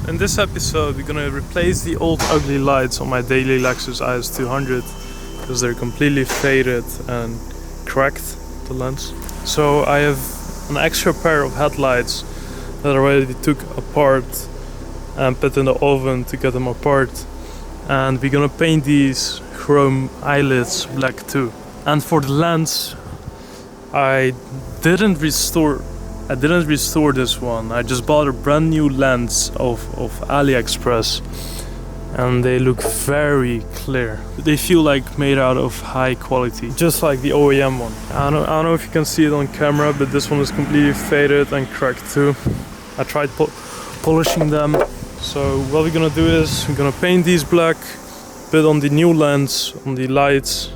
In this episode, we're gonna replace the old ugly lights on my daily Lexus IS200 because they're completely faded and cracked, the lens. So I have an extra pair of headlights that I already took apart and put in the oven to get them apart. And we're gonna paint these chrome eyelids black too. And for the lens, I didn't restore this one. I just bought a brand new lens of AliExpress and they look very clear. They feel like made out of high quality, just like the OEM one. I don't know if you can see it on camera, but this one is completely faded and cracked too. I tried polishing them. So what we're gonna do is we're gonna paint these black, put on the new lens on the lights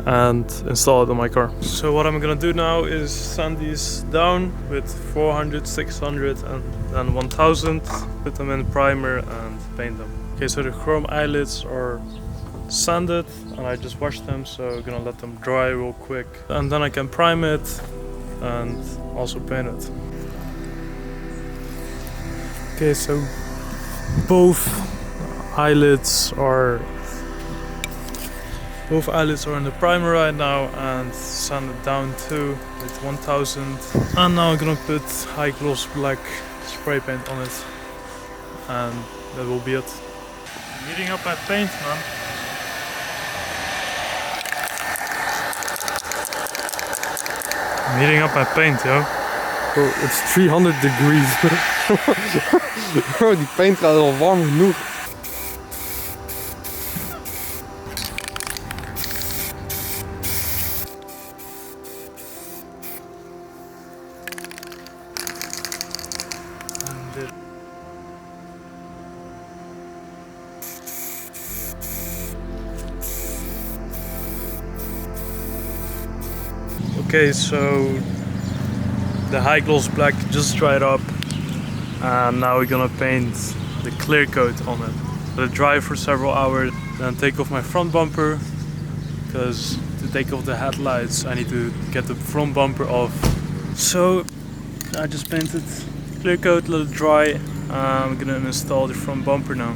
and install it on my car. So what I'm gonna do now is sand these down with 400, 600 and 1000, put them in primer and paint them. Okay, so the chrome eyelids are sanded and I just washed them, so I'm gonna let them dry real quick and then I can prime it and also paint it. Okay, so both eyelids are in the primer right now and sanded down too with 1000. And now I'm gonna put high gloss black spray paint on it and that will be it. Heating up my paint, man. I'm heating up my paint, yo. Bro, it's 300 degrees. Bro, die paint gaat al warm genoeg. Okay, so the high gloss black just dried up and now we're gonna paint the clear coat on it. Let it dry for several hours, then take off my front bumper because to take off the headlights I need to get the front bumper off. So I just painted clear coat, let it dry. I'm gonna install the front bumper now.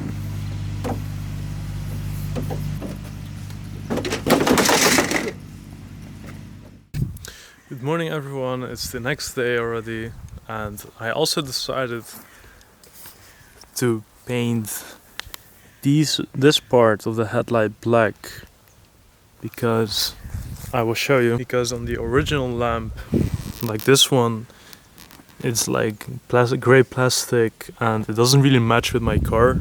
Good morning everyone, it's the next day already and I also decided to paint this part of the headlight black because I will show you, because on the original lamp like this one it's like grey plastic and it doesn't really match with my car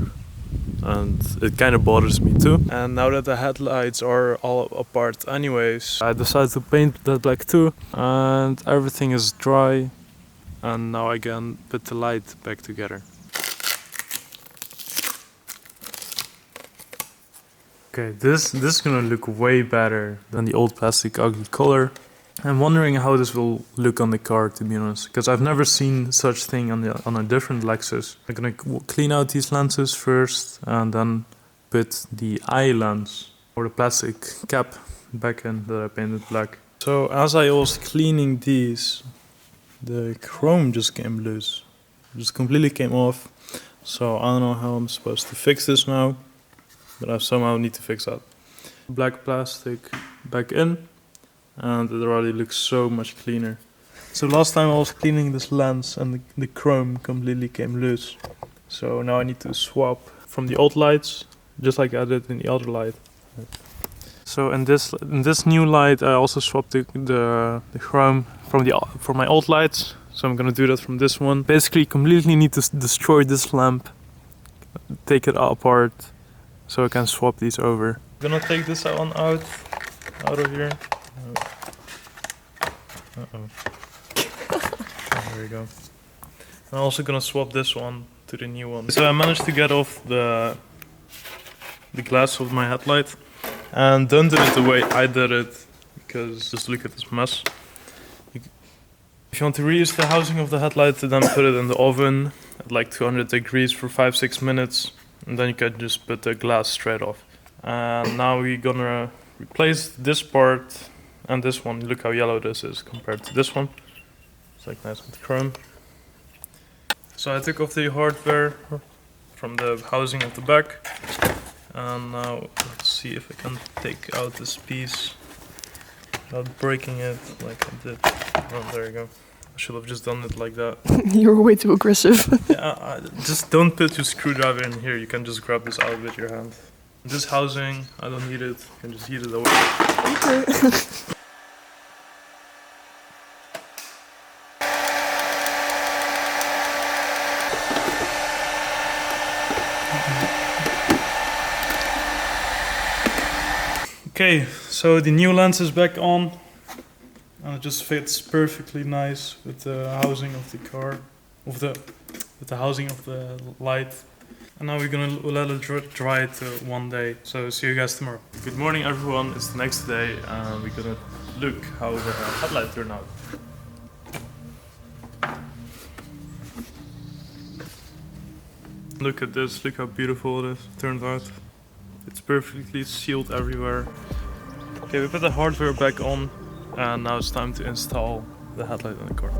and it kind of bothers me too. And now that the headlights are all apart anyways, I decided to paint that black too and everything is dry and now I can put the light back together. Okay, this is gonna look way better than the old plastic ugly color. I'm wondering how this will look on the car, to be honest, because I've never seen such thing on a different Lexus. I'm gonna clean out these lenses first and then put the eye lens or the plastic cap back in that I painted black. So as I was cleaning these, the chrome just came loose. It just completely came off. So I don't know how I'm supposed to fix this now, but I somehow need to fix that. Black plastic back in. And it already looks so much cleaner. So last time I was cleaning this lens and the chrome completely came loose. So now I need to swap from the old lights, just like I did in the other light. So in this new light I also swapped the chrome from my old lights. So I'm gonna do that from this one. Basically completely need to destroy this lamp, take it apart, so I can swap these over. I'm gonna take this one out of here. Uh-oh. There we go. I'm also gonna swap this one to the new one. So I managed to get off the glass of my headlight and don't do it the way I did it, because just look at this mess. If you want to reuse the housing of the headlight, then put it in the oven at like 200 degrees for 5-6 minutes and then you can just put the glass straight off. And now we're gonna replace this part and this one. Look how yellow this is compared to this one. It's like nice with chrome. So I took off the hardware from the housing at the back, and now let's see if I can take out this piece without breaking it like I did. Oh, there you go. I should have just done it like that. You were way too aggressive. Yeah, just don't put your screwdriver in here. You can just grab this out with your hand. This housing, I don't need it. You can just heat it away. Okay. Okay, so the new lens is back on, and it just fits perfectly nice with the housing of the car, with the housing of the light. And now we're gonna let it dry it one day. So see you guys tomorrow. Good morning, everyone. It's the next day, and we're gonna look how the headlight turned out. Look at this. Look how beautiful it is. Turned out. It's perfectly sealed everywhere. Okay, we put the hardware back on, and now it's time to install the headlight in the car.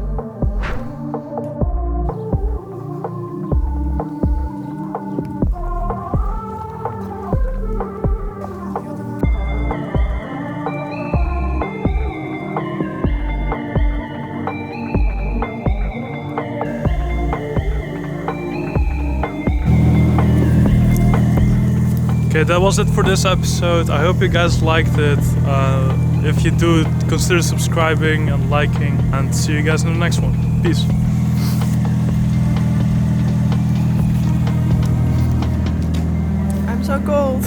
Okay, that was it for this episode. I hope you guys liked it. If you do, consider subscribing and liking, and see you guys in the next one. Peace. I'm so cold.